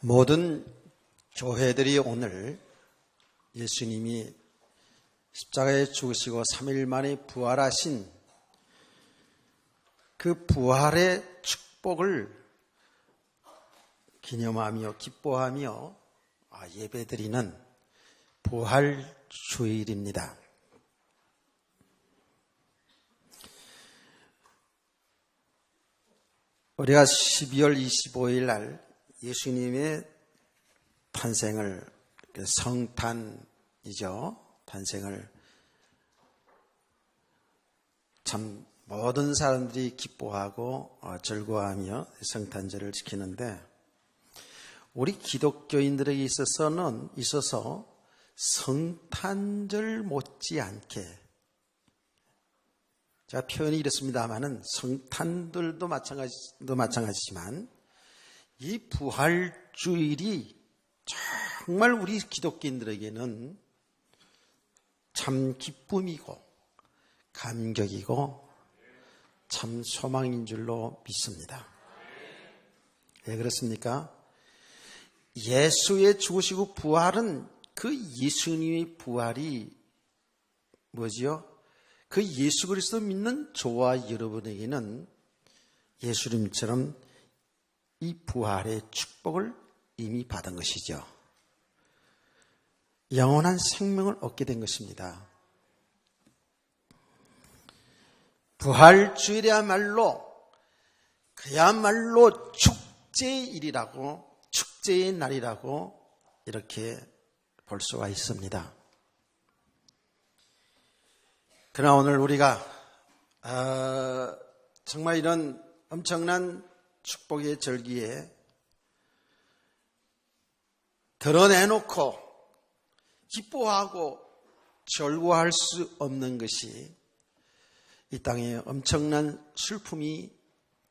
모든 교회들이 오늘 예수님이 십자가에 죽으시고 3일 만에 부활하신 그 부활의 축복을 기념하며 기뻐하며 예배드리는 부활주일입니다. 우리가 12월 25일 날 예수님의 탄생을, 성탄이죠. 탄생을 참 모든 사람들이 기뻐하고 즐거워하며 성탄절을 지키는데, 우리 기독교인들에게 있어서 성탄절 못지않게, 제가 표현이 이렇습니다만은 성탄들도 마찬가지지만 이 부활주일이 정말 우리 기독교인들에게는 참 기쁨이고 감격이고 참 소망인 줄로 믿습니다. 왜 그렇습니까? 예수의 죽으시고 부활은, 그 예수님의 부활이 뭐지요? 그 예수 그리스도 믿는 저와 여러분에게는 예수님처럼 이 부활의 축복을 이미 받은 것이죠. 영원한 생명을 얻게 된 것입니다. 부활주일이야말로 그야말로 축제일이라고, 축제의 날이라고 이렇게 볼 수가 있습니다. 그러나 오늘 우리가 정말 이런 엄청난 축복의 절기에 드러내놓고 기뻐하고 절구할 수 없는 것이, 이 땅에 엄청난 슬픔이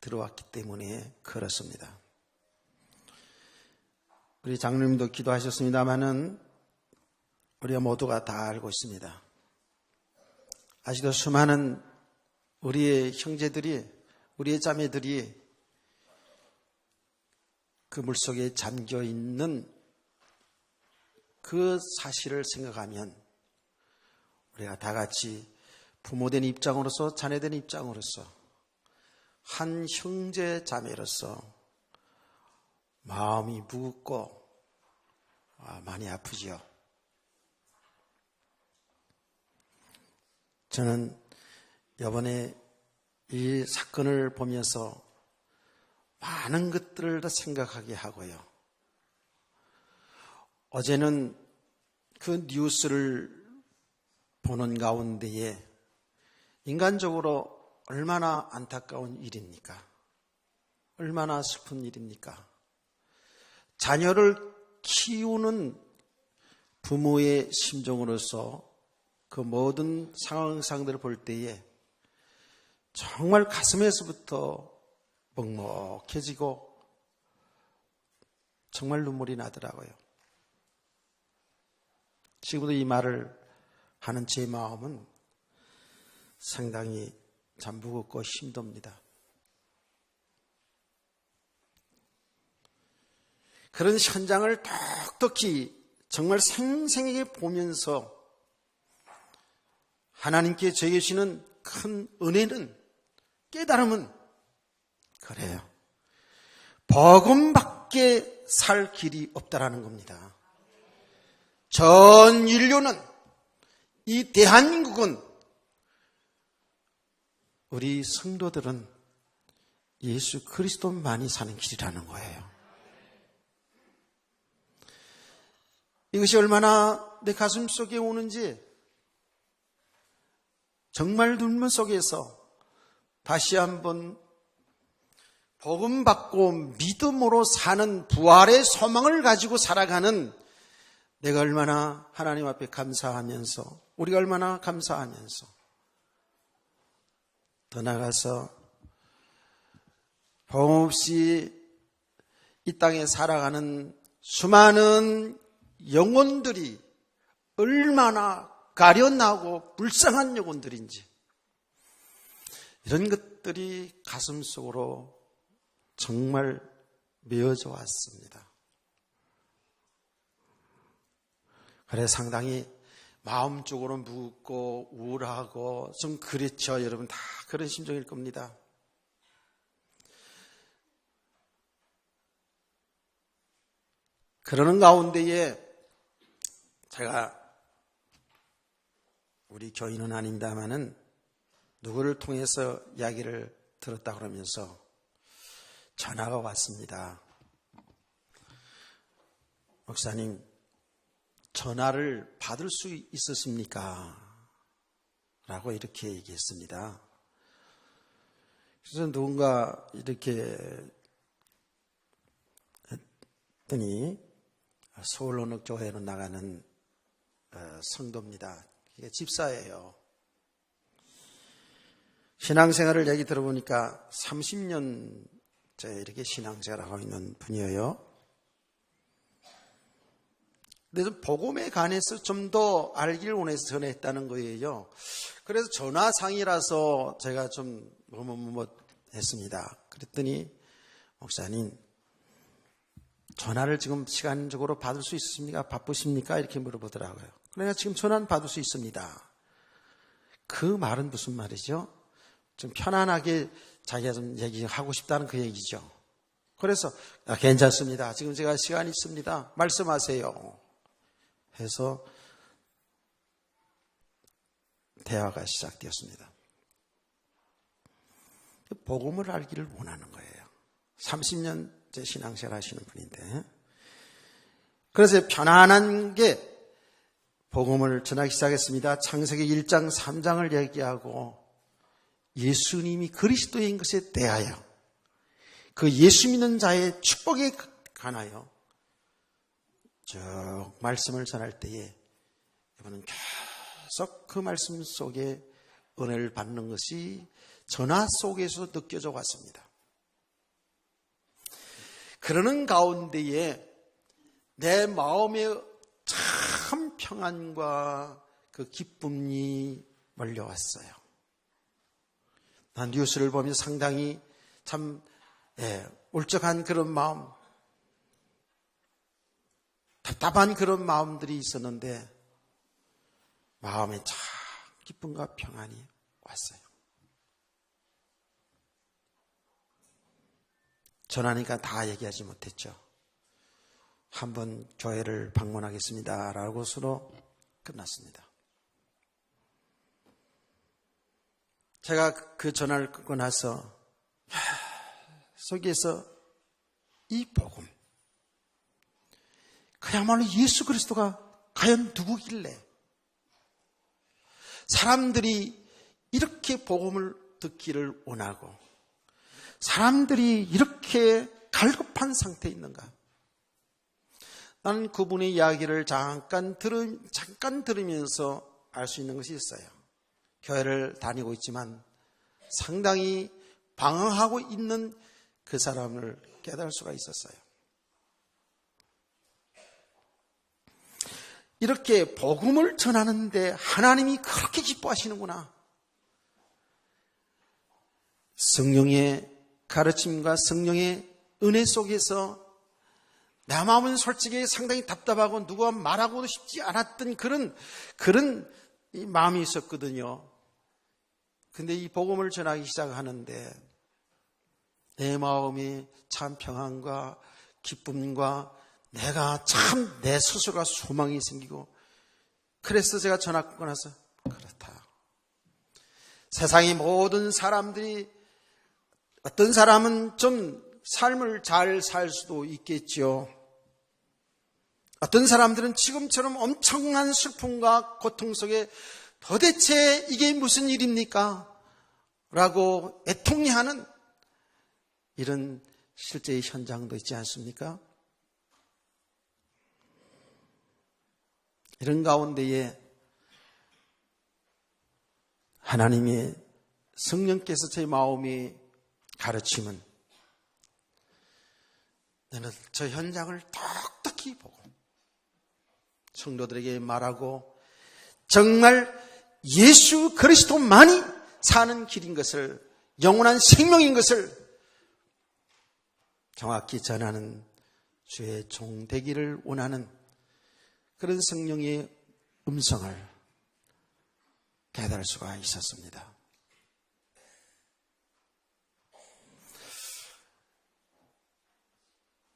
들어왔기 때문에 그렇습니다. 우리 장로님도 기도하셨습니다마는 우리가 모두가 다 알고 있습니다. 아직도 수많은 우리의 형제들이, 우리의 자매들이 그 물속에 잠겨 있는 그 사실을 생각하면 우리가 다 같이 부모된 입장으로서, 자녀된 입장으로서, 한 형제 자매로서 마음이 무겁고 많이 아프지요. 저는 이번에 이 사건을 보면서 많은 것들을 다 생각하게 하고요. 어제는 그 뉴스를 보는 가운데에 인간적으로 얼마나 안타까운 일입니까? 얼마나 슬픈 일입니까? 자녀를 키우는 부모의 심정으로서 그 모든 상황상들을 볼 때에 정말 가슴에서부터 먹먹해지고 정말 눈물이 나더라고요. 지금도 이 말을 하는 제 마음은 상당히 참 무겁고 힘듭니다. 그런 현장을 톡톡히 정말 생생하게 보면서 하나님께 저에게 주시는 큰 은혜는, 깨달음은, 그래요, 복음밖에 살 길이 없다라는 겁니다. 전 인류는, 이 대한민국은, 우리 성도들은 예수 그리스도만이 사는 길이라는 거예요. 이것이 얼마나 내 가슴 속에 오는지, 정말 눈물 속에서 다시 한번 복음 받고 믿음으로 사는 부활의 소망을 가지고 살아가는 내가 얼마나 하나님 앞에 감사하면서, 우리가 얼마나 감사하면서, 더 나아가서 복음 없이 이 땅에 살아가는 수많은 영혼들이 얼마나 가련하고 불쌍한 영혼들인지, 이런 것들이 가슴속으로 정말 메어져 왔습니다. 그래 상당히 마음적으로 무겁고 우울하고 좀 그렇죠. 여러분 다 그런 심정일 겁니다. 그러는 가운데에 제가 우리 교인은 아닙니다마는 누구를 통해서 이야기를 들었다 그러면서 전화가 왔습니다. 목사님, 전화를 받을 수 있었습니까? 라고 이렇게 얘기했습니다. 그래서 누군가 이렇게 했더니 서울 어느 교회로 나가는 성도입니다. 이게 집사예요. 신앙생활을 얘기 들어보니까 30년째 이렇게 신앙생활을 하고 있는 분이에요. 그래서 복음에 관해서 좀 더 알기를 원해서 전했다는 거예요. 그래서 전화상이라서 제가 좀 했습니다. 그랬더니 목사님, 전화를 지금 시간적으로 받을 수 있습니까? 바쁘십니까? 이렇게 물어보더라고요. 그래서 지금 전화는 받을 수 있습니다. 그 말은 무슨 말이죠? 좀 편안하게 자기가 좀 얘기하고 싶다는 그 얘기죠. 그래서 괜찮습니다. 지금 제가 시간이 있습니다. 말씀하세요. 해서 대화가 시작되었습니다. 복음을 알기를 원하는 거예요. 30년째 신앙생활 하시는 분인데, 그래서 편안한 게 복음을 전하기 시작했습니다. 창세기 1장 3장을 얘기하고 예수님이 그리스도인 것에 대하여 그 예수 믿는 자의 축복에 관하여 쭉 말씀을 전할 때에 이분은 계속 그 말씀 속에 은혜를 받는 것이 전화 속에서 느껴져 왔습니다. 그러는 가운데에 내 마음에 참 평안과 그 기쁨이 몰려왔어요. 난 뉴스를 보면서 상당히 참 울적한 그런 마음, 답답한 그런 마음들이 있었는데 마음에 참 기쁨과 평안이 왔어요. 전하니까 다 얘기하지 못했죠. 한번 교회를 방문하겠습니다 라고 서로 끝났습니다. 제가 그 전화를 끊고 나서 속에서 이 복음, 그야말로 예수 그리스도가 과연 누구길래 사람들이 이렇게 복음을 듣기를 원하고 사람들이 이렇게 갈급한 상태에 있는가? 나는 그분의 이야기를 잠깐 들으면서 알 수 있는 것이 있어요. 교회를 다니고 있지만 상당히 방황하고 있는 그 사람을 깨달을 수가 있었어요. 이렇게 복음을 전하는데 하나님이 그렇게 기뻐하시는구나. 성령의 가르침과 성령의 은혜 속에서 내 마음은 솔직히 상당히 답답하고 누가 말하고도 싶지 않았던 그런 이 마음이 있었거든요. 근데 이 복음을 전하기 시작하는데 내 마음이 참 평안과 기쁨과 내가 참 내 스스로가 소망이 생기고, 그래서 제가 전화 끊고 나서 그렇다. 세상의 모든 사람들이 어떤 사람은 좀 삶을 잘 살 수도 있겠죠. 어떤 사람들은 지금처럼 엄청난 슬픔과 고통 속에 도대체 이게 무슨 일입니까? 라고 애통해하는 이런 실제의 현장도 있지 않습니까? 이런 가운데에 하나님의 성령께서 제 마음에 가르치면 나는 저 현장을 똑똑히 보고 성도들에게 말하고 정말 예수 그리스도만이 사는 길인 것을, 영원한 생명인 것을 정확히 전하는 주의 종 되기를 원하는 그런 성령의 음성을 깨달을 수가 있었습니다.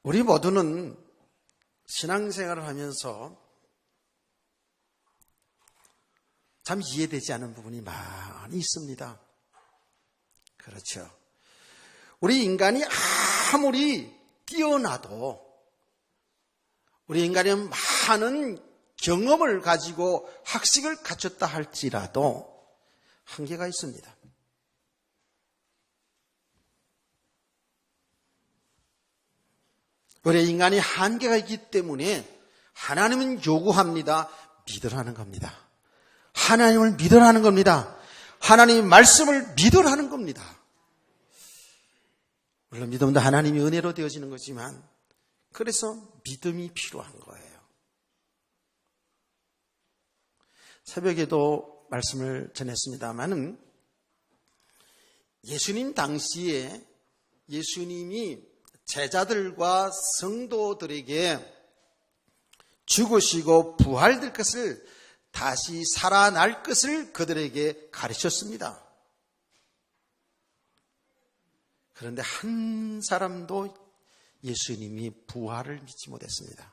우리 모두는 신앙생활을 하면서 참 이해되지 않는 부분이 많이 있습니다. 그렇죠. 우리 인간이 아무리 뛰어나도 우리 인간이 많은 경험을 가지고 학식을 갖췄다 할지라도 한계가 있습니다. 우리 인간이 한계가 있기 때문에 하나님은 요구합니다. 믿으라는 겁니다. 하나님을 믿으라는 겁니다. 하나님의 말씀을 믿으라는 겁니다. 물론 믿음도 하나님의 은혜로 되어지는 거지만 그래서 믿음이 필요한 거예요. 새벽에도 말씀을 전했습니다마는 예수님 당시에 예수님이 제자들과 성도들에게 죽으시고 부활될 것을 다시 살아날 것을 그들에게 가르쳤습니다. 그런데 한 사람도 예수님이 부활을 믿지 못했습니다.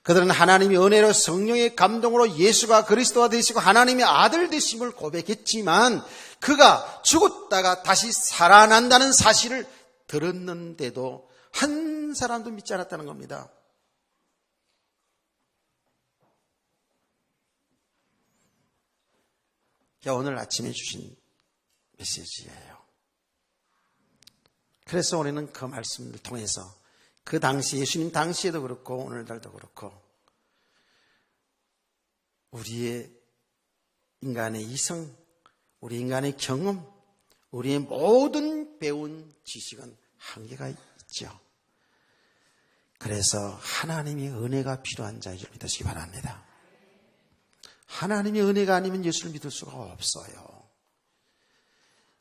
그들은 하나님의 은혜로 성령의 감동으로 예수가 그리스도가 되시고 하나님의 아들 되심을 고백했지만 그가 죽었다가 다시 살아난다는 사실을 들었는데도 한 사람도 믿지 않았다는 겁니다. 오늘 아침에 주신 메시지예요. 그래서 우리는 그 말씀을 통해서 그 당시 예수님 당시에도 그렇고 오늘날도 그렇고 우리의 인간의 이성, 우리 인간의 경험, 우리의 모든 배운 지식은 한계가 있죠. 그래서 하나님의 은혜가 필요한 자인 줄 믿으시기 바랍니다. 하나님의 은혜가 아니면 예수를 믿을 수가 없어요.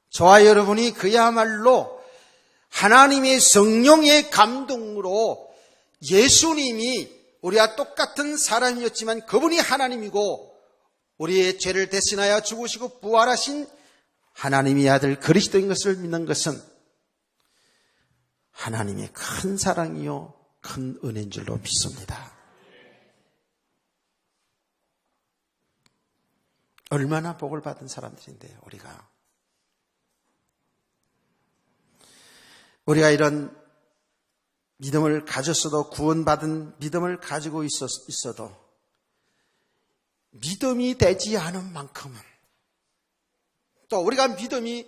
저와 여러분이 그야말로 하나님의 성령의 감동으로 예수님이 우리와 똑같은 사람이었지만 그분이 하나님이고 우리의 죄를 대신하여 죽으시고 부활하신 하나님의 아들 그리스도인 것을 믿는 것은 하나님의 큰 사랑이요 큰 은혜인 줄로 믿습니다. 얼마나 복을 받은 사람들인데요, 우리가 이런 믿음을 가졌어도 구원받은 믿음을 가지고 있어도 믿음이 되지 않은 만큼은 또 우리가 믿음이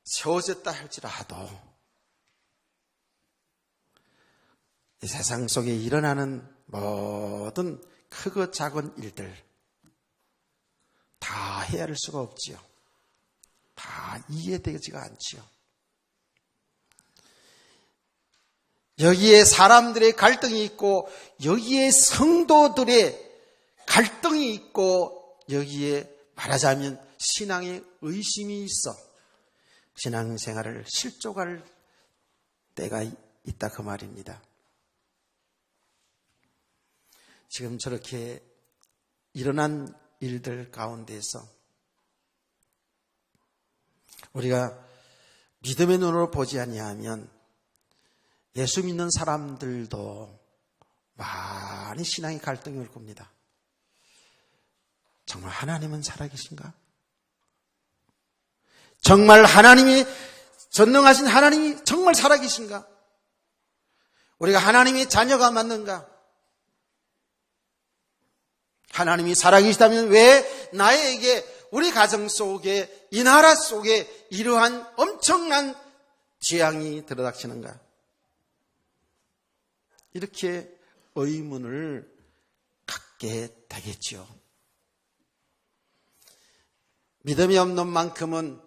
세워졌다 할지라도 이 세상 속에 일어나는 모든 크고 작은 일들 다 헤아릴 수가 없지요. 다 이해되지가 않지요. 여기에 사람들의 갈등이 있고 여기에 성도들의 갈등이 있고 여기에 말하자면 신앙의 의심이 있어 신앙생활을 실족할 때가 있다 그 말입니다. 지금 저렇게 일어난 일들 가운데서 우리가 믿음의 눈으로 보지 아니하면 예수 믿는 사람들도 많이 신앙의 갈등이 올 겁니다. 정말 하나님은 살아계신가? 정말 하나님이 전능하신 하나님이 정말 살아계신가? 우리가 하나님의 자녀가 맞는가? 하나님이 살아계시다면 왜 나에게 우리 가정 속에 이 나라 속에 이러한 엄청난 재앙이 들어닥치는가? 이렇게 의문을 갖게 되겠죠. 믿음이 없는 만큼은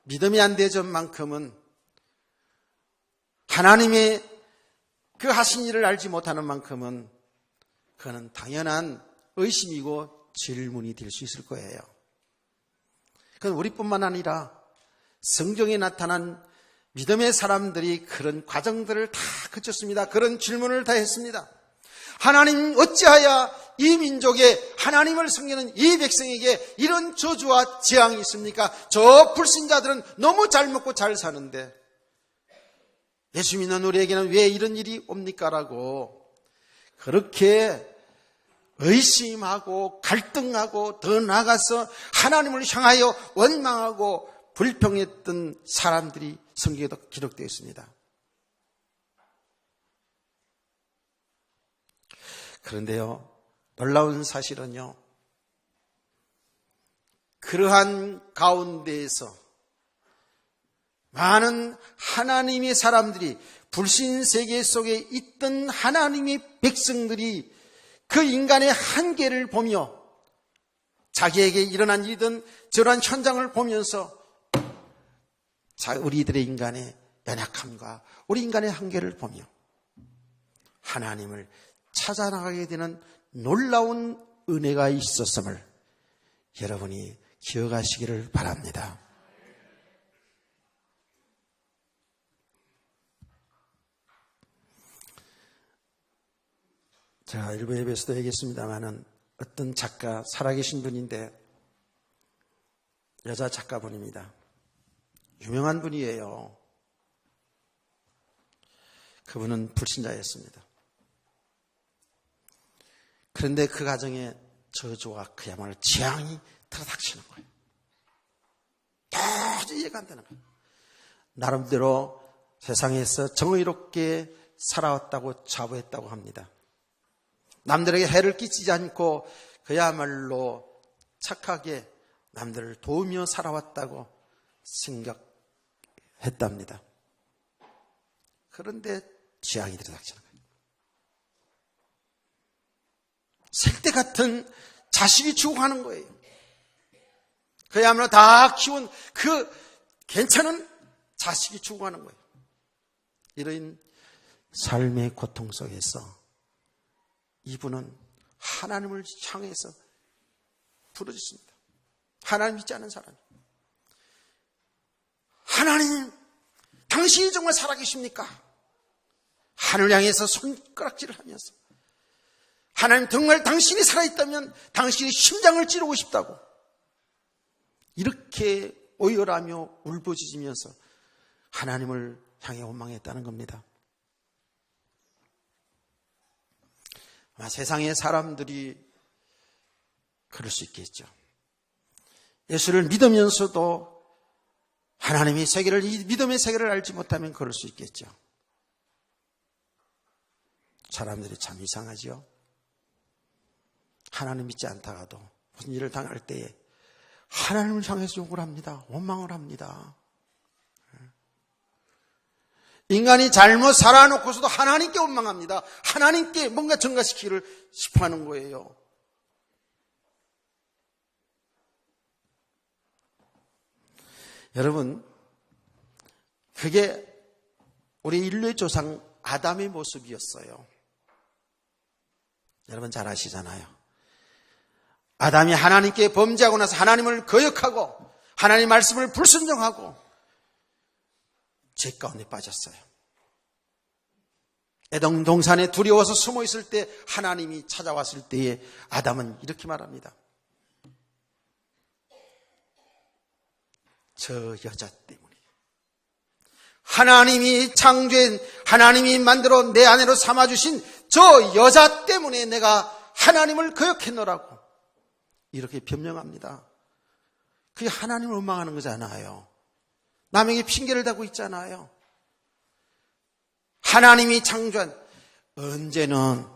믿음이 안 되는 만큼은 하나님의 그 하신 일을 알지 못하는 만큼은 그는 당연한 의심이고 질문이 될 수 있을 거예요. 그건 우리뿐만 아니라 성경에 나타난 믿음의 사람들이 그런 과정들을 다 거쳤습니다. 그런 질문을 다 했습니다. 하나님 어찌하여 이 민족에 하나님을 섬기는 이 백성에게 이런 저주와 재앙이 있습니까? 저 불신자들은 너무 잘 먹고 잘 사는데 예수 믿는 우리에게는 왜 이런 일이 옵니까? 라고 그렇게 의심하고 갈등하고 더 나아가서 하나님을 향하여 원망하고 불평했던 사람들이 성경에도 기록되어 있습니다. 그런데요, 놀라운 사실은요, 그러한 가운데에서 많은 하나님의 사람들이 불신 세계 속에 있던 하나님의 백성들이 그 인간의 한계를 보며 자기에게 일어난 일이든 저러한 현장을 보면서 우리들의 인간의 연약함과 우리 인간의 한계를 보며 하나님을 찾아나가게 되는 놀라운 은혜가 있었음을 여러분이 기억하시기를 바랍니다. 제가 일부 예배에서도 얘기했습니다마는 어떤 작가, 살아계신 분인데 여자 작가분입니다. 유명한 분이에요. 그분은 불신자였습니다. 그런데 그 가정에 저주와 그야말로 재앙이 들어닥치는 거예요. 도저히 이해가 안 되는 거예요. 나름대로 세상에서 정의롭게 살아왔다고 자부했다고 합니다. 남들에게 해를 끼치지 않고 그야말로 착하게 남들을 도우며 살아왔다고 생각했답니다. 그런데 재앙이 들어닥치는 거예요. 색대 같은 자식이 죽어가는 거예요. 그야말로 다 키운 그 괜찮은 자식이 죽어가는 거예요. 이런 삶의 고통 속에서 이분은 하나님을 향해서 부르짖습니다. 하나님 믿지 않는 사람이. 하나님, 당신이 정말 살아계십니까? 하늘 향해서 손가락질을 하면서 하나님 정말 당신이 살아있다면 당신이 심장을 찌르고 싶다고 이렇게 오열하며 울부짖으면서 하나님을 향해 원망했다는 겁니다. 아마 세상의 사람들이 그럴 수 있겠죠. 예수를 믿으면서도 하나님의 세계를, 이 믿음의 세계를 알지 못하면 그럴 수 있겠죠. 사람들이 참 이상하죠. 하나님 믿지 않다가도 무슨 일을 당할 때에 하나님을 향해서 욕을 합니다. 원망을 합니다. 인간이 잘못 살아놓고서도 하나님께 원망합니다. 하나님께 뭔가 전가시키기를 싶어하는 거예요. 여러분, 그게 우리 인류의 조상 아담의 모습이었어요. 여러분 잘 아시잖아요. 아담이 하나님께 범죄하고 나서 하나님을 거역하고 하나님의 말씀을 불순종하고 죄 가운데 빠졌어요. 에덴 동산에 두려워서 숨어 있을 때 하나님이 찾아왔을 때에 아담은 이렇게 말합니다. 저 여자 때문에 하나님이 창조한 하나님이 만들어 내 아내로 삼아주신 저 여자 때문에 내가 하나님을 거역했노라고 이렇게 변명합니다. 그게 하나님을 원망하는 거잖아요. 남에게 핑계를 대고 있잖아요. 하나님이 창조한, 언제는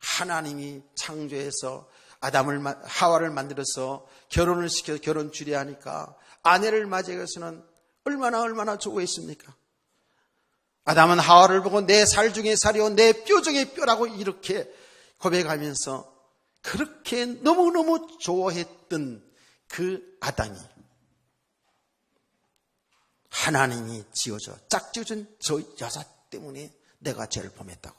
하나님이 창조해서 하와를 만들어서 결혼을 시켜 결혼 주례하니까 아내를 맞이해서는 얼마나 좋아했습니까? 아담은 하와를 보고 내 살 중에 살이요 내 뼈 중에 뼈라고 이렇게 고백하면서 그렇게 너무너무 좋아했던 그 아담이 하나님이 지어줘 짝지어준 저 여자 때문에 내가 죄를 범했다고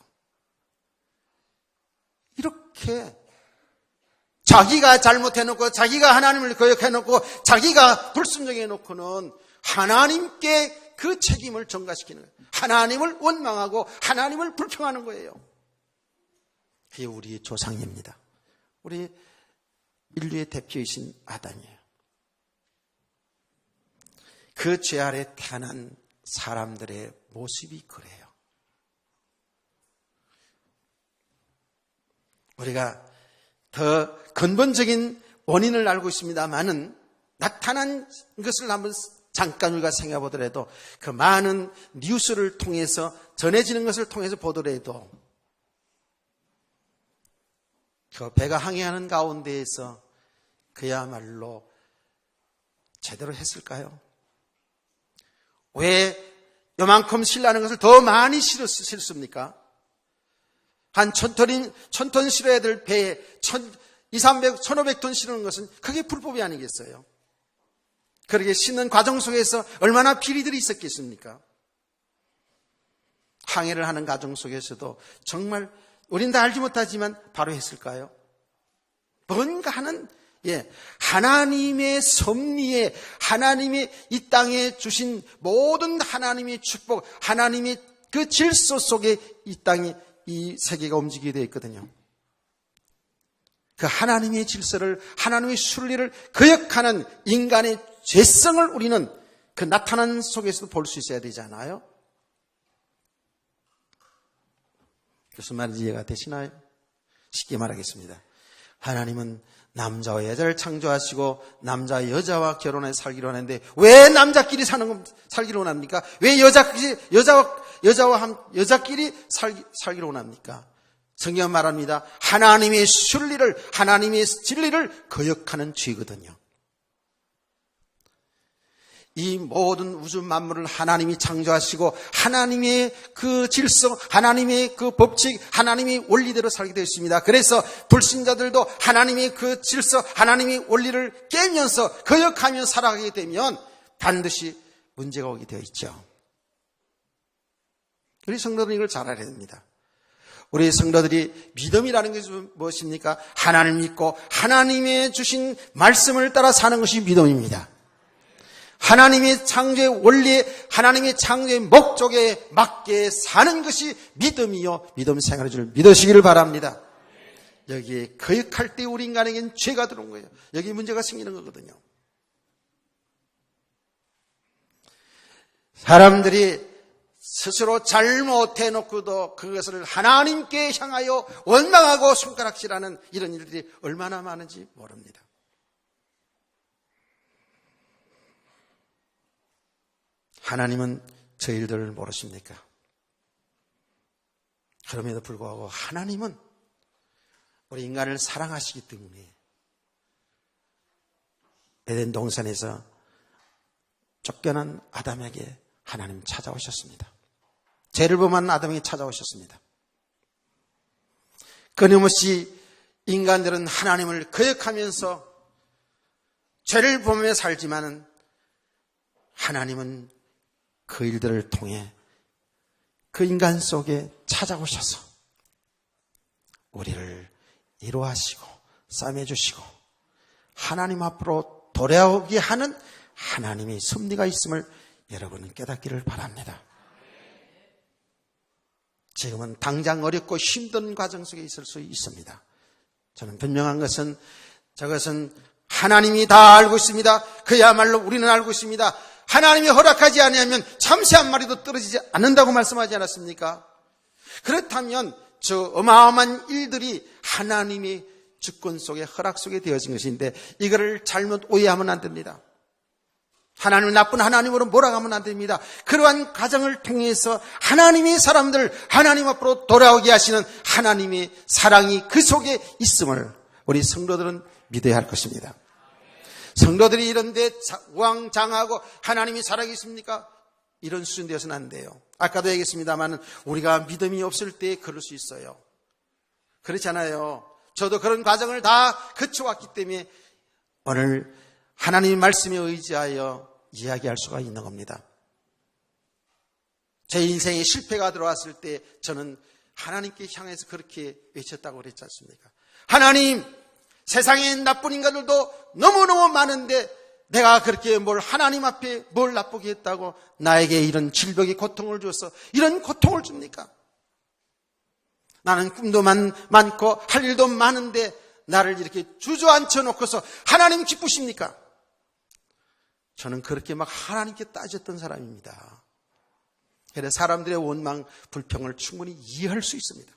이렇게 자기가 잘못해놓고 자기가 하나님을 거역해놓고 자기가 불순종해놓고는 하나님께 그 책임을 전가시키는 거예요. 하나님을 원망하고 하나님을 불평하는 거예요. 그게 우리의 조상입니다. 우리 인류의 대표이신 아담이에요. 그 죄 아래 태어난 사람들의 모습이 그래요. 우리가 더 근본적인 원인을 알고 있습니다만은 나타난 것을 한번 잠깐 우리가 생각해 보더라도 그 많은 뉴스를 통해서 전해지는 것을 통해서 보더라도 그 배가 항해하는 가운데에서 그야말로 제대로 했을까요? 왜 요만큼 실라는 것을 더 많이 실습니까? 한 1000톤 실어야 될 배에 1500톤 실는 것은 그게 불법이 아니겠어요? 그렇게 싣는 과정 속에서 얼마나 비리들이 있었겠습니까? 항해를 하는 과정 속에서도 정말 우린 다 알지 못하지만 바로 했을까요? 뭔가 하는 하나님의 섭리에 하나님의 이 땅에 주신 모든 하나님의 축복, 하나님의 그 질서 속에 이 땅이 이 세계가 움직이게 되어 있거든요. 그 하나님의 질서를 하나님의 순리를 거역하는 인간의 죄성을 우리는 그 나타난 속에서도 볼 수 있어야 되잖아요. 무슨 말인지 이해가 되시나요? 쉽게 말하겠습니다. 하나님은 남자와 여자를 창조하시고 남자와 여자와 결혼해서 살기로 하는데 왜 남자끼리 살기로 원합니까? 왜 여자끼리 살기로 원합니까? 성경은 말합니다. 하나님의 순리를 하나님의 진리를 거역하는 죄거든요. 이 모든 우주 만물을 하나님이 창조하시고 하나님의 그 질서, 하나님의 그 법칙, 하나님의 원리대로 살게 되어 있습니다. 그래서 불신자들도 하나님의 그 질서, 하나님의 원리를 깨면서 거역하며 살아가게 되면 반드시 문제가 오게 되어 있죠. 우리 성도들은 이걸 잘 알아야 됩니다. 우리 성도들이 믿음이라는 것이 무엇입니까? 하나님을 믿고 하나님의 주신 말씀을 따라 사는 것이 믿음입니다. 하나님의 창조의 원리에 하나님의 창조의 목적에 맞게 사는 것이 믿음이요 믿음 생활의 줄 믿으시기를 바랍니다. 여기에 거역할 때 우리 인간에겐 죄가 들어온 거예요. 여기 문제가 생기는 거거든요. 사람들이 스스로 잘못해놓고도 그것을 하나님께 향하여 원망하고 손가락질하는 이런 일들이 얼마나 많은지 모릅니다. 하나님은 저 일들을 모르십니까? 그럼에도 불구하고 하나님은 우리 인간을 사랑하시기 때문에 에덴 동산에서 쫓겨난 아담에게 하나님 찾아오셨습니다. 죄를 범한 아담에게 찾아오셨습니다. 끊임없이 인간들은 하나님을 거역하면서 죄를 범하며 살지만은 하나님은 그 일들을 통해 그 인간 속에 찾아오셔서 우리를 위로하시고 싸매주시고 하나님 앞으로 돌아오게 하는 하나님의 섭리가 있음을 여러분은 깨닫기를 바랍니다. 지금은 당장 어렵고 힘든 과정 속에 있을 수 있습니다. 저는 분명한 것은 저것은 하나님이 다 알고 있습니다. 그야말로 우리는 알고 있습니다. 하나님이 허락하지 않으면 참새 한 마리도 떨어지지 않는다고 말씀하지 않았습니까? 그렇다면 저 어마어마한 일들이 하나님의 주권 속에 허락 속에 되어진 것인데 이거를 잘못 오해하면 안 됩니다. 하나님은 나쁜 하나님으로 몰아가면 안 됩니다. 그러한 과정을 통해서 하나님의 사람들 하나님 앞으로 돌아오게 하시는 하나님의 사랑이 그 속에 있음을 우리 성도들은 믿어야 할 것입니다. 성도들이 이런데 우왕장하고 하나님이 살아계십니까? 이런 수준 되어서는 안 돼요. 아까도 얘기했습니다만 우리가 믿음이 없을 때 그럴 수 있어요. 그렇잖아요. 저도 그런 과정을 다 거쳐왔기 때문에 오늘 하나님의 말씀에 의지하여 이야기할 수가 있는 겁니다. 제 인생에 실패가 들어왔을 때 저는 하나님께 향해서 그렇게 외쳤다고 그랬지 않습니까? 하나님, 세상에 나쁜 인간들도 너무너무 많은데 내가 그렇게 하나님 앞에 뭘 나쁘게 했다고 나에게 이런 질병의 고통을 줘서 이런 고통을 줍니까? 나는 꿈도 많고 할 일도 많은데 나를 이렇게 주저앉혀 놓고서 하나님 기쁘십니까? 저는 그렇게 막 하나님께 따졌던 사람입니다. 그래서 사람들의 원망, 불평을 충분히 이해할 수 있습니다.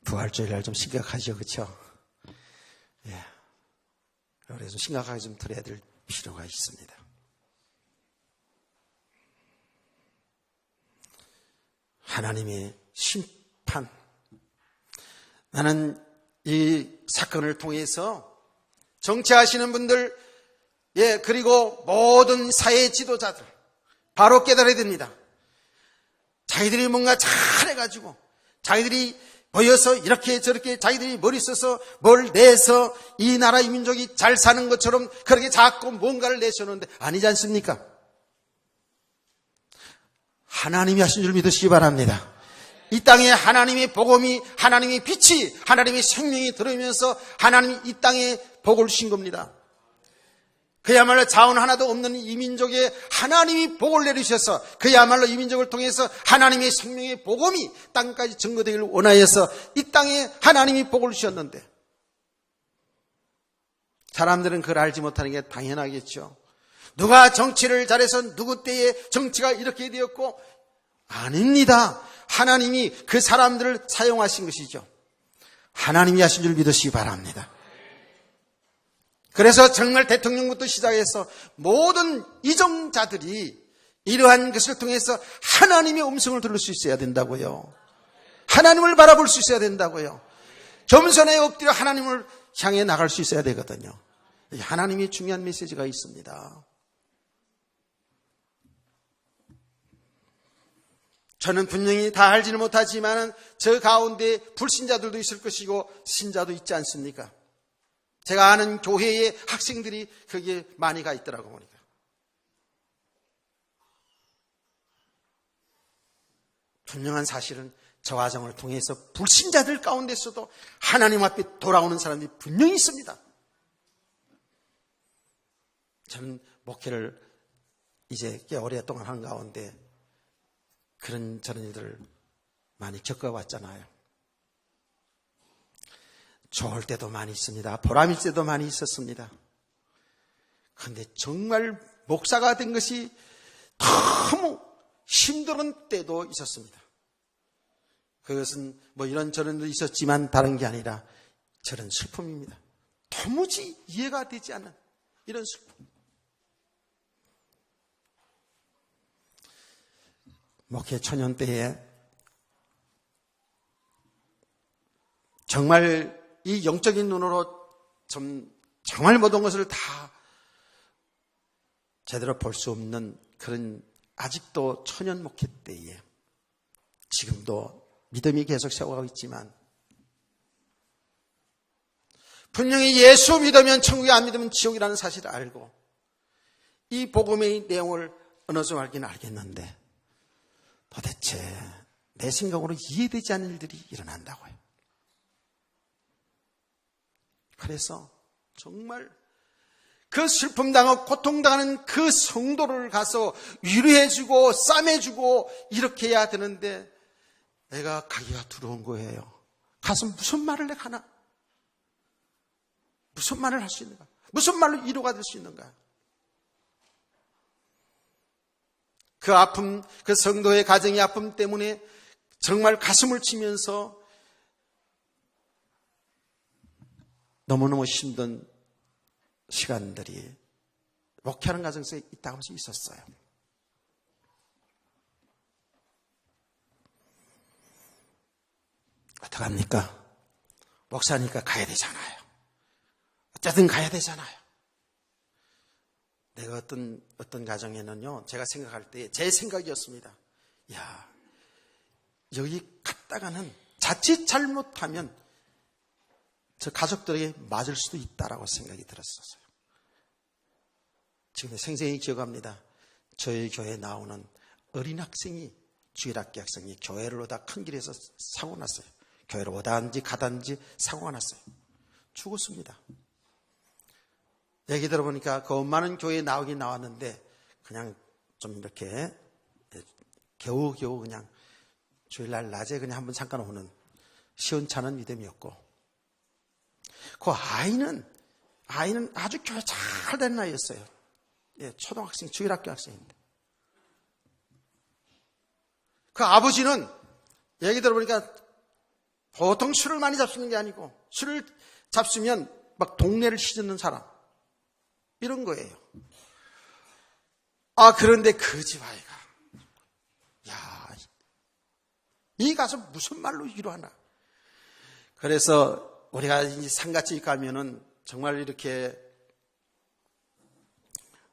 부활절날 좀 심각하죠, 그렇죠? 예. 그래서 심각하게 좀 들어야 될 필요가 있습니다. 하나님의 심판. 나는 이 사건을 통해서 정치하시는 분들, 예, 그리고 모든 사회 지도자들 바로 깨달아야 됩니다. 자기들이 뭔가 잘해가지고 자기들이 모여서 이렇게 저렇게 자기들이 머리 써서 뭘 내서 이 나라 이 민족이 잘 사는 것처럼 그렇게 자꾸 뭔가를 내세우는데 아니지 않습니까? 하나님이 하신 줄 믿으시기 바랍니다. 이 땅에 하나님의 복음이, 하나님의 빛이, 하나님의 생명이 들어오면서 하나님이 이 땅에 복을 주신 겁니다. 그야말로 자원 하나도 없는 이 민족에 하나님이 복을 내리셔서 그야말로 이 민족을 통해서 하나님의 생명의 복음이 땅까지 증거되기를 원하여서 이 땅에 하나님이 복을 주셨는데 사람들은 그걸 알지 못하는 게 당연하겠죠. 누가 정치를 잘해서 누구 때에 정치가 이렇게 되었고 아닙니다. 하나님이 그 사람들을 사용하신 것이죠. 하나님이 하신 줄 믿으시기 바랍니다. 그래서 정말 대통령부터 시작해서 모든 이정자들이 이러한 것을 통해서 하나님의 음성을 들을 수 있어야 된다고요. 하나님을 바라볼 수 있어야 된다고요. 겸손에 엎드려 하나님을 향해 나갈 수 있어야 되거든요. 하나님이 중요한 메시지가 있습니다. 저는 분명히 다 알지는 못하지만 저 가운데 불신자들도 있을 것이고 신자도 있지 않습니까? 제가 아는 교회의 학생들이 거기에 많이 가 있더라고 보니까. 분명한 사실은 저 과정을 통해서 불신자들 가운데서도 하나님 앞에 돌아오는 사람들이 분명히 있습니다. 저는 목회를 이제 꽤 오랫동안 한 가운데 저런 일들을 많이 겪어왔잖아요. 좋을 때도 많이 있습니다. 보람일 때도 많이 있었습니다. 그런데 정말 목사가 된 것이 너무 힘든 때도 있었습니다. 그것은 뭐 이런저런 도 있었지만 다른 게 아니라 저런 슬픔입니다. 도무지 이해가 되지 않는 이런 슬픔. 목회 초년 때에 정말 이 영적인 눈으로 정말 모든 것을 다 제대로 볼 수 없는 그런 아직도 초년 목회 때에 지금도 믿음이 계속 세워가고 있지만 분명히 예수 믿으면 천국에 안 믿으면 지옥이라는 사실을 알고 이 복음의 내용을 어느 정도 알긴 알겠는데 도대체 내 생각으로 이해되지 않는 일들이 일어난다고요. 그래서 정말 그 슬픔 당하고 고통당하는 그 성도를 가서 위로해주고 싸매주고 이렇게 해야 되는데 내가 가기가 두려운 거예요. 가서 무슨 말을 내가 하나? 무슨 말을 할 수 있는가? 무슨 말로 위로가 될 수 있는가? 그 아픔, 그 성도의 가정의 아픔 때문에 정말 가슴을 치면서 너무너무 힘든 시간들이 목회하는 과정에서 있다 하면서 있었어요. 어떡합니까? 목사니까 가야 되잖아요. 어쨌든 가야 되잖아요. 내가 어떤 가정에는요, 제가 생각할 때 제 생각이었습니다. 야, 여기 갔다가는 자칫 잘못하면 저 가족들에게 맞을 수도 있다라고 생각이 들었었어요. 지금 생생히 기억합니다. 저희 교회에 나오는 어린 학생이, 주일학교 학생이 교회를 오다 큰 길에서 사고 났어요. 교회를 오다든지 가다든지 사고가 났어요. 죽었습니다. 얘기 들어보니까 그 엄마는 교회에 나오긴 나왔는데 그냥 좀 이렇게 겨우겨우 그냥 주일날 낮에 그냥 한번 잠깐 오는 시원찮은 믿음이었고, 그 아이는 아주 교회 잘 된 나이였어요. 예, 초등학생, 주일학교 학생인데. 그 아버지는 얘기 들어보니까 보통 술을 많이 잡수는 게 아니고, 술을 잡수면 막 동네를 휘젓는 사람, 이런 거예요. 그런데 그 집 아이가, 이 가서 무슨 말로 위로하나. 그래서 우리가 이 상가집 가면은 정말 이렇게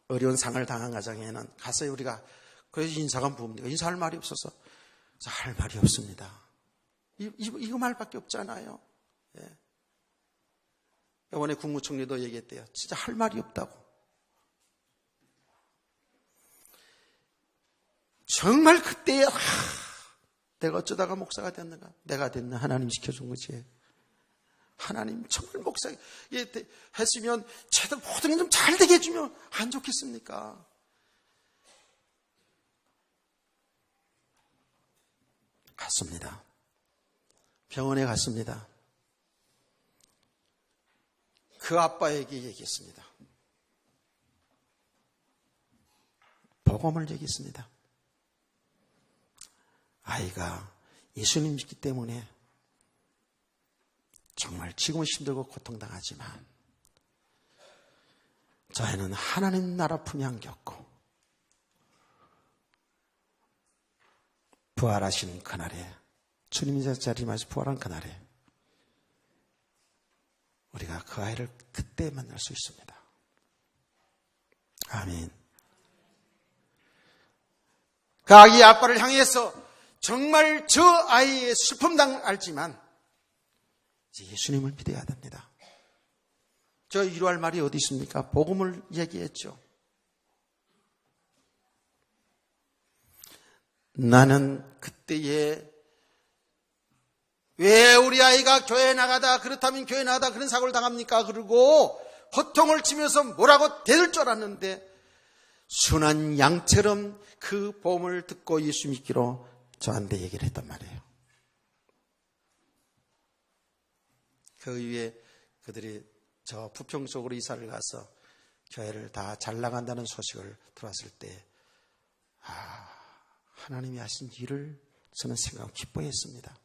어려운 상을 당한 가정에는 가서 우리가 그래서 인사가 부읍니다. 인사할 말이 없어서 할 말이 없습니다. 이거 말밖에 없잖아요. 예. 이번에 국무총리도 얘기했대요. 진짜 할 말이 없다고. 정말 그때야 내가 어쩌다가 목사가 됐는가? 내가 됐나? 하나님 시켜준 거지. 하나님 정말 목사 했으면 제대로 모든 게 좀 잘 되게 해주면 안 좋겠습니까? 갔습니다. 병원에 갔습니다. 그 아빠에게 얘기했습니다. 복음을 얘기했습니다. 아이가 예수님 믿기 때문에 정말 지금은 힘들고 고통당하지만 저희는 하나님 나라 품에 안겼고 부활하신 그날에, 주님이 자리마시 부활한 그날에 우리가 그 아이를 그때 만날 수 있습니다. 아멘. 그 아기 아빠를 향해서 정말 저 아이의 슬픔당 알지만 이제 예수님을 믿어야 됩니다. 저 위로할 말이 어디 있습니까? 복음을 얘기했죠. 나는 그때에 왜 우리 아이가 교회 나가다, 그렇다면 교회 나가다 그런 사고를 당합니까? 그러고 호통을 치면서 뭐라고 대들 줄 알았는데 순한 양처럼 그 복음을 듣고 예수 믿기로 저한테 얘기를 했단 말이에요. 그 이후에 그들이 저 부평 쪽으로 이사를 가서 교회를 다 잘 나간다는 소식을 들었을 때 하나님이 하신 일을 저는 생각하고 기뻐했습니다.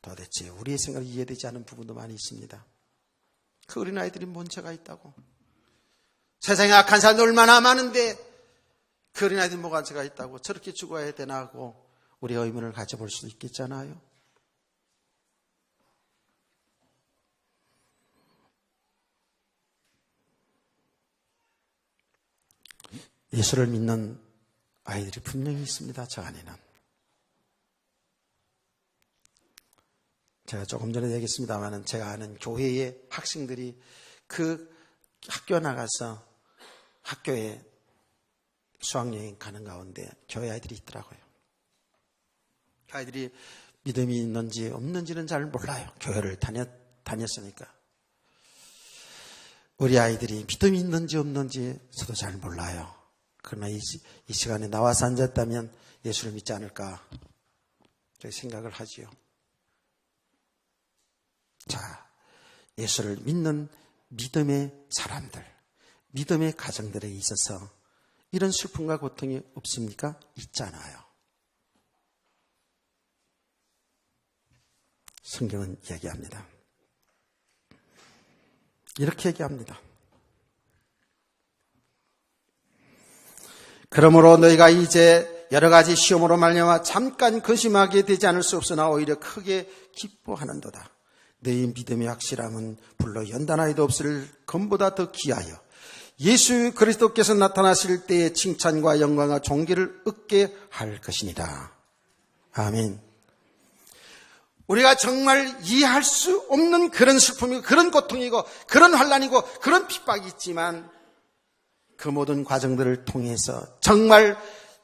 도대체 우리의 생각이 이해되지 않는 부분도 많이 있습니다. 그 어린아이들이 뭔 죄가 있다고. 세상에 악한 사람이 얼마나 많은데 그 어린아이들이 뭐가 죄가 있다고 저렇게 죽어야 되나 하고 우리의 의문을 가져볼 수 있겠잖아요. 예수를 믿는 아이들이 분명히 있습니다. 저 안에는. 제가 조금 전에 얘기했습니다만 제가 아는 교회의 학생들이 그 학교 나가서 학교에 수학여행 가는 가운데 교회 아이들이 있더라고요. 그 아이들이 믿음이 있는지 없는지는 잘 몰라요. 교회를 다녔으니까. 우리 아이들이 믿음이 있는지 없는지 저도 잘 몰라요. 그러나 이 시간에 나와서 앉았다면 예수를 믿지 않을까 생각을 하지요. 자, 예수를 믿는 믿음의 사람들, 믿음의 가정들에 있어서 이런 슬픔과 고통이 없습니까? 있잖아요. 성경은 얘기합니다. 이렇게 얘기합니다. 그러므로 너희가 이제 여러 가지 시험으로 말미암아 잠깐 근심하게 되지 않을 수 없으나 오히려 크게 기뻐하는도다. 너희 믿음의 확실함은 불로 연단하여도 없을 금보다 더 귀하여 예수 그리스도께서 나타나실 때의 칭찬과 영광과 존귀를 얻게 할 것이니라. 아멘. 우리가 정말 이해할 수 없는 그런 슬픔이고 그런 고통이고 그런 환난이고 그런 핍박이 있지만 그 모든 과정들을 통해서 정말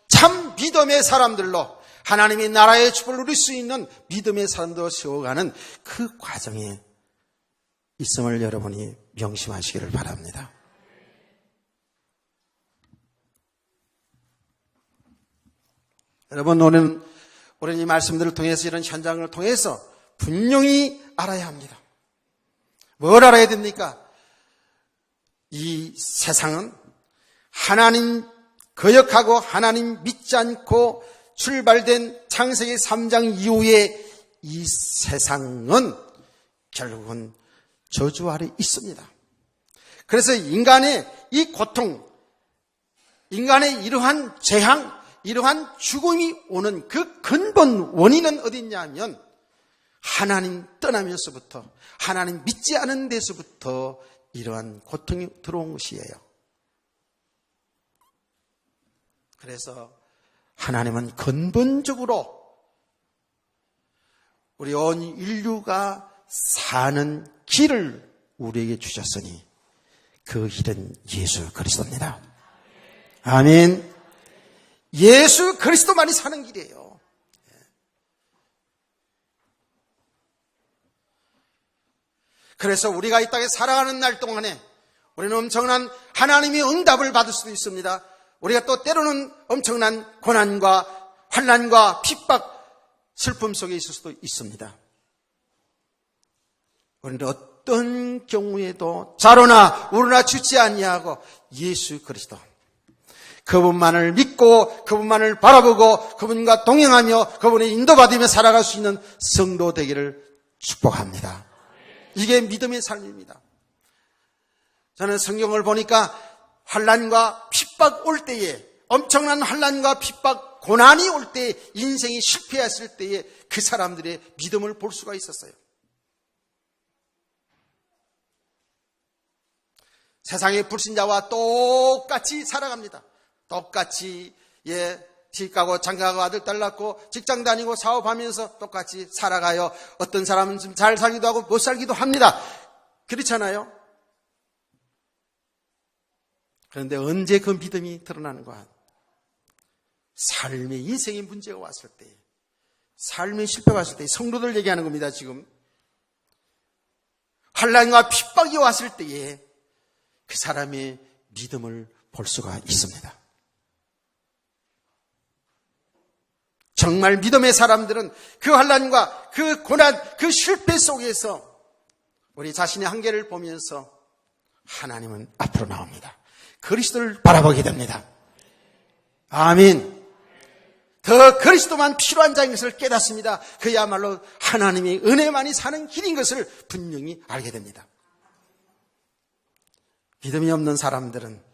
참 믿음의 사람들로 하나님의 나라의 축복을 누릴 수 있는 믿음의 사람들로 세워가는 그 과정에 있음을 여러분이 명심하시기를 바랍니다. 여러분, 오늘 이 말씀들을 통해서, 이런 현장을 통해서 분명히 알아야 합니다. 뭘 알아야 됩니까? 이 세상은 하나님 거역하고 하나님 믿지 않고 출발된 창세기 3장 이후에 이 세상은 결국은 저주 아래 있습니다. 그래서 인간의 이 고통, 인간의 이러한 재앙, 이러한 죽음이 오는 그 근본 원인은 어디 있냐면 하나님 떠나면서부터, 하나님 믿지 않은 데서부터 이러한 고통이 들어온 것이에요. 그래서 하나님은 근본적으로 우리 온 인류가 사는 길을 우리에게 주셨으니 그 길은 예수 그리스도입니다. 아멘. 예수 그리스도만이 사는 길이에요. 그래서 우리가 이 땅에 살아가는 날 동안에 우리는 엄청난 하나님의 응답을 받을 수도 있습니다. 우리가 또 때로는 엄청난 고난과 환난과 핍박, 슬픔 속에 있을 수도 있습니다. 우리는 어떤 경우에도 자로나 우로나 주지 아니하고 예수 그리스도, 그분만을 믿고 그분만을 바라보고 그분과 동행하며 그분의 인도받으며 살아갈 수 있는 성도 되기를 축복합니다. 이게 믿음의 삶입니다. 저는 성경을 보니까 환난과 핍박 올 때에, 엄청난 환난과 핍박, 고난이 올 때에, 인생이 실패했을 때에 그 사람들의 믿음을 볼 수가 있었어요. 세상의 불신자와 똑같이 살아갑니다. 똑같이 집 가고 장가가고 아들 딸 낳고 직장 다니고 사업하면서 똑같이 살아가요. 어떤 사람은 좀 잘 살기도 하고 못 살기도 합니다. 그렇잖아요. 그런데 언제 그 믿음이 드러나는가? 삶의 인생의 문제가 왔을 때, 삶의 실패가 왔을 때, 성도들 얘기하는 겁니다. 지금 환난과 핍박이 왔을 때에 그 사람의 믿음을 볼 수가 있습니다. 정말 믿음의 사람들은 그 환난과 그 고난, 그 실패 속에서 우리 자신의 한계를 보면서 하나님은 앞으로 나옵니다. 그리스도를 바라보게 됩니다. 아멘. 더 그리스도만 필요한 자인 것을 깨닫습니다. 그야말로 하나님의 은혜만이 사는 길인 것을 분명히 알게 됩니다. 믿음이 없는 사람들은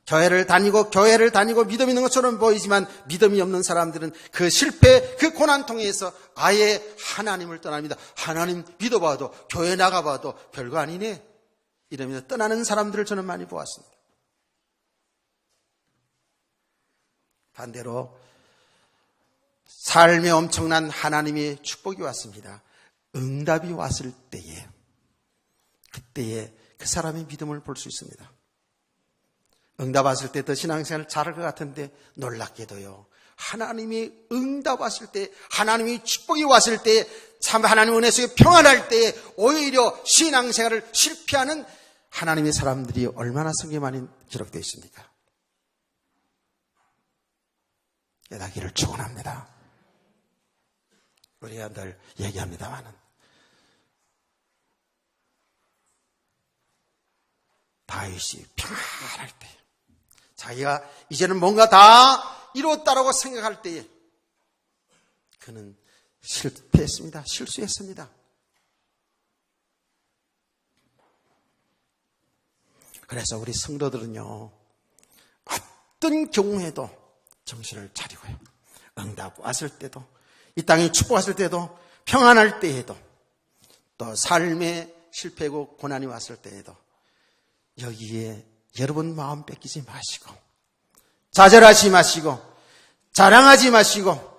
교회를 다니고 믿음 있는 것처럼 보이지만 믿음이 없는 사람들은 그 실패, 그 고난 통해서 아예 하나님을 떠납니다. 하나님 믿어봐도, 교회 나가봐도 별거 아니네, 이러면서 떠나는 사람들을 저는 많이 보았습니다. 반대로 삶에 엄청난 하나님의 축복이 왔습니다. 응답이 왔을 때에, 그때에 그 사람의 믿음을 볼 수 있습니다. 응답 왔을 때 더 신앙생활 잘할 것 같은데 놀랍게도요, 하나님이 응답 왔을 때, 하나님이 축복이 왔을 때, 참 하나님 은혜 속에 평안할 때에 오히려 신앙생활을 실패하는 하나님의 사람들이 얼마나 성경에 많이 기록되어 있습니까? 깨닫기를 축원합니다. 우리가 늘 얘기합니다마는 다윗이 평안할 때, 자기가 이제는 뭔가 다 이루었다라고 생각할 때에 그는 실패했습니다. 실수했습니다. 그래서 우리 성도들은요, 어떤 경우에도 정신을 차리고요, 응답 왔을 때도, 이 땅에 축복 왔을 때도, 평안할 때에도, 또 삶의 실패고 고난이 왔을 때에도 여기에 여러분 마음 뺏기지 마시고, 좌절하지 마시고, 자랑하지 마시고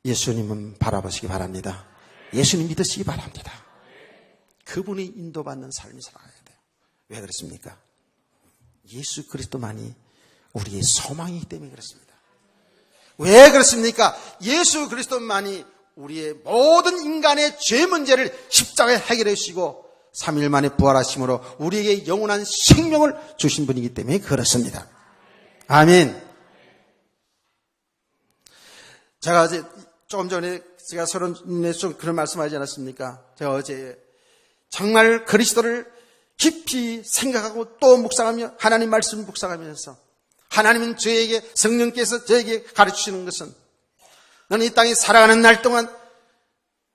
예수님은 바라보시기 바랍니다. 예수님 믿으시기 바랍니다. 그분이 인도받는 삶이 살아가야 돼요. 왜 그렇습니까? 예수 그리스도만이 우리의 소망이기 때문에 그렇습니다. 왜 그렇습니까? 예수 그리스도만이 우리의 모든 인간의 죄 문제를 십자가에 해결해 주시고 3일 만에 부활하심으로 우리에게 영원한 생명을 주신 분이기 때문에 그렇습니다. 아멘. 제가 어제 조금 전에 제가 서론에 좀 그런 말씀하지 않았습니까? 제가 어제 정말 그리스도를 깊이 생각하고 또 묵상하며 하나님 말씀 묵상하면서 하나님은 저에게 성령께서 저에게 가르치시는 것은 너는 이 땅에 살아가는 날 동안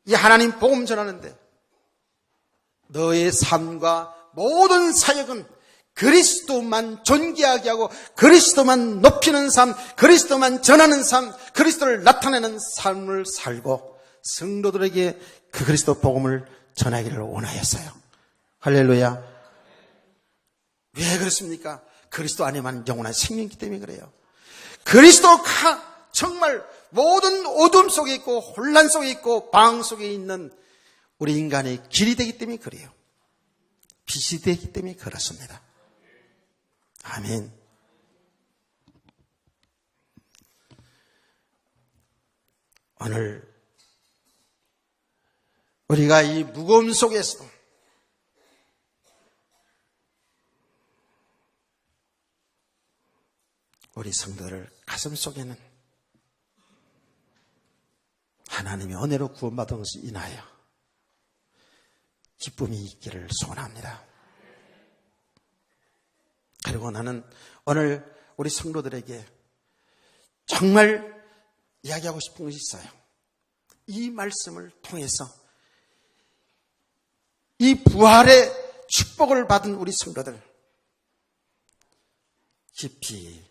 이 하나님 복음 전하는데 너의 삶과 모든 사역은 그리스도만 존귀하게 하고 그리스도만 높이는 삶, 그리스도만 전하는 삶, 그리스도를 나타내는 삶을 살고 성도들에게 그 그리스도 복음을 전하기를 원하였어요. 할렐루야. 왜 그렇습니까? 그리스도 안에만 영원한 생명이기 때문에 그래요. 그리스도가 정말 모든 어둠 속에 있고 혼란 속에 있고 방 속에 있는 우리 인간의 길이 되기 때문에 그래요. 빛이 되기 때문에 그렇습니다. 아멘. 오늘 우리가 이 무거움 속에서 우리 성도들 가슴 속에는 하나님의 은혜로 구원받은 것을 인하여 기쁨이 있기를 소원합니다. 그리고 나는 오늘 우리 성도들에게 정말 이야기하고 싶은 것이 있어요. 이 말씀을 통해서 이 부활의 축복을 받은 우리 성도들 깊이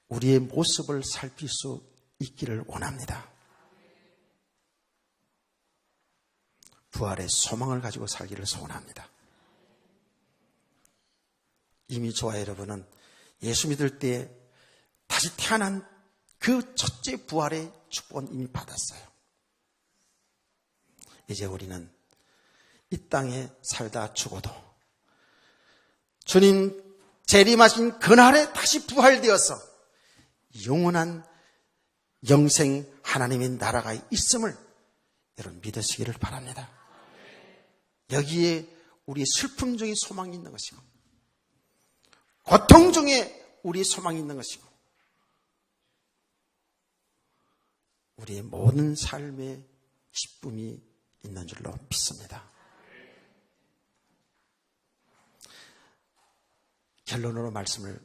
우리의 모습을 살필 수 있기를 원합니다. 부활의 소망을 가지고 살기를 소원합니다. 이미 저와 여러분은 예수 믿을 때 다시 태어난 그 첫째 부활의 축복은 이미 받았어요. 이제 우리는 이 땅에 살다 죽어도 주님 재림하신 그날에 다시 부활되어서 영원한 영생 하나님의 나라가 있음을 여러분 믿으시기를 바랍니다. 여기에 우리의 슬픔 중에 소망이 있는 것이고 고통 중에 우리의 소망이 있는 것이고 우리의 모든 삶에 기쁨이 있는 줄로 믿습니다. 결론으로 말씀을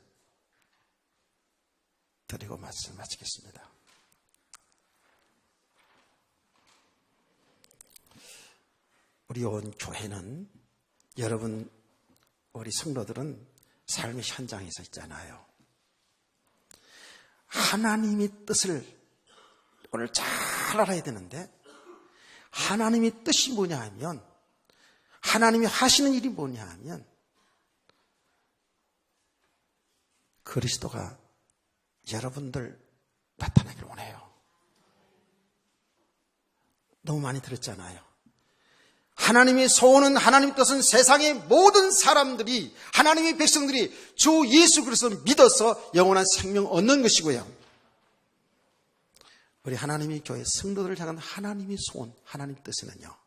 드리고 말씀을 마치겠습니다. 우리 온 교회는 여러분 우리 성도들은 삶의 현장에서 있잖아요. 하나님의 뜻을 오늘 잘 알아야 되는데 하나님의 뜻이 뭐냐 하면 하나님이 하시는 일이 뭐냐 하면 그리스도가 여러분들 나타나기를 원해요. 너무 많이 들었잖아요. 하나님의 소원은 하나님의 뜻은 세상의 모든 사람들이 하나님의 백성들이 주 예수 그리스도를 믿어서 영원한 생명 얻는 것이고요. 우리 하나님의 교회 성도들을 향한 하나님의 소원, 하나님의 뜻은요.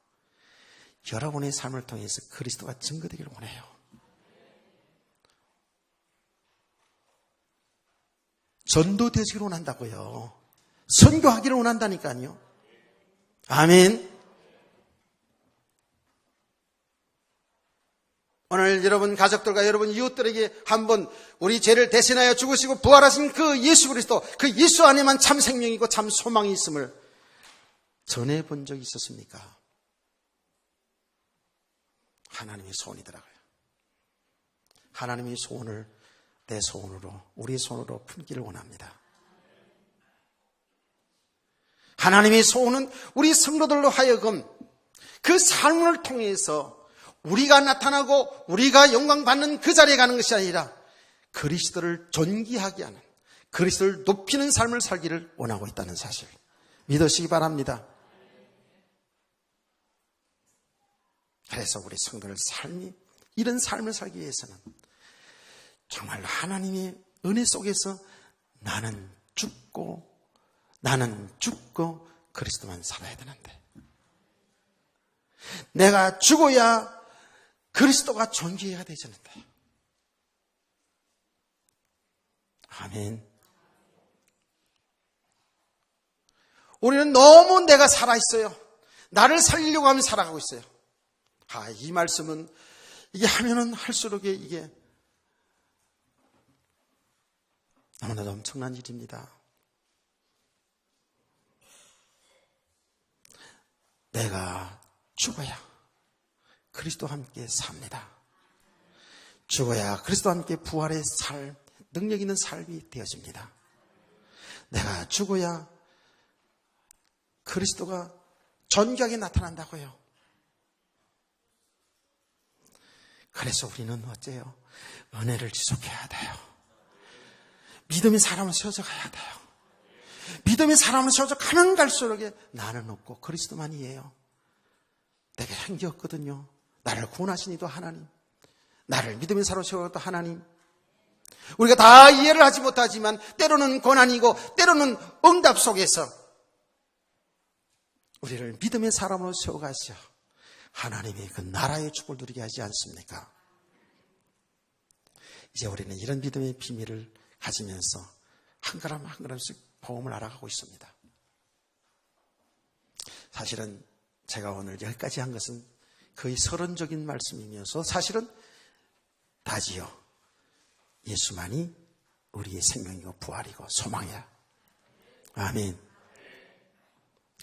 여러분의 삶을 통해서 그리스도가 증거되기를 원해요. 전도되시기를 원한다고요. 선교하기를 원한다니까요. 아멘. 오늘 여러분 가족들과 여러분 이웃들에게 한번 우리 죄를 대신하여 죽으시고 부활하신 그 예수 그리스도, 그 예수 안에만 참 생명이고 참 소망이 있음을 전해본 적이 있었습니까? 하나님의 소원이더라고요. 하나님의 소원을 내 소원으로, 우리의 손으로 품기를 원합니다. 하나님의 소원은 우리 성도들로 하여금 그 삶을 통해서 우리가 나타나고 우리가 영광 받는 그 자리에 가는 것이 아니라 그리스도를 존귀하게 하는, 그리스도를 높이는 삶을 살기를 원하고 있다는 사실 믿으시기 바랍니다. 그래서 우리 성도들 삶이, 이런 삶을 살기 위해서는 정말 하나님의 은혜 속에서 나는 죽고 그리스도만 살아야 되는데, 내가 죽어야 그리스도가 존귀해야 되잖아요. 아멘. 우리는 너무 내가 살아있어요. 나를 살리려고 하면 살아가고 있어요. 이 말씀은 이게 하면은 할수록 이게 너무나도 엄청난 일입니다. 내가 죽어야 그리스도와 함께 삽니다. 죽어야 그리스도와 함께 부활의 삶, 능력 있는 삶이 되어집니다. 내가 죽어야 그리스도가 존귀하게 나타난다고요. 그래서 우리는 어째요? 은혜를 지속해야 돼요. 믿음의 사람을 세워져 가야 돼요. 믿음의 사람을 세워져 가면 갈수록 나는 없고 그리스도만이에요. 내게 한 게 없거든요. 나를 구원하신 이도 하나님, 나를 믿음의 사람으로 세워도 하나님. 우리가 다 이해를 하지 못하지만 때로는 고난이고 때로는 응답 속에서 우리를 믿음의 사람으로 세워가시어 하나님의 그 나라의 축복을 누리게 하지 않습니까? 이제 우리는 이런 믿음의 비밀을 가지면서 한 걸음 한 걸음씩 복음을 알아가고 있습니다. 사실은 제가 오늘 여기까지 한 것은 거의 서론적인 말씀이면서 사실은 다지요. 예수만이 우리의 생명이고 부활이고 소망이야. 아멘.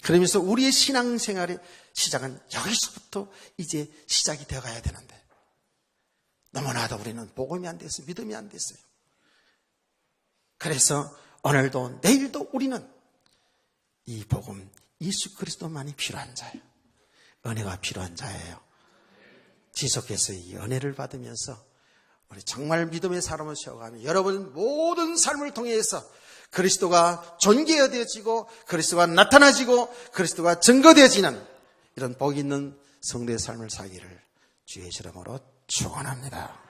그러면서 우리의 신앙생활의 시작은 여기서부터 이제 시작이 되어가야 되는데 너무나도 우리는 복음이 안 됐어요. 믿음이 안 됐어요. 그래서 오늘도 내일도 우리는 이 복음 예수 그리스도만이 필요한 자예요. 은혜가 필요한 자예요. 지속해서 이 은혜를 받으면서 우리 정말 믿음의 사람을 세워가며 여러분 모든 삶을 통해서 그리스도가 존귀되어지고 그리스도가 나타나지고 그리스도가 증거되어지는 이런 복 있는 성도의 삶을 살기를 주의 이름으로 축원합니다.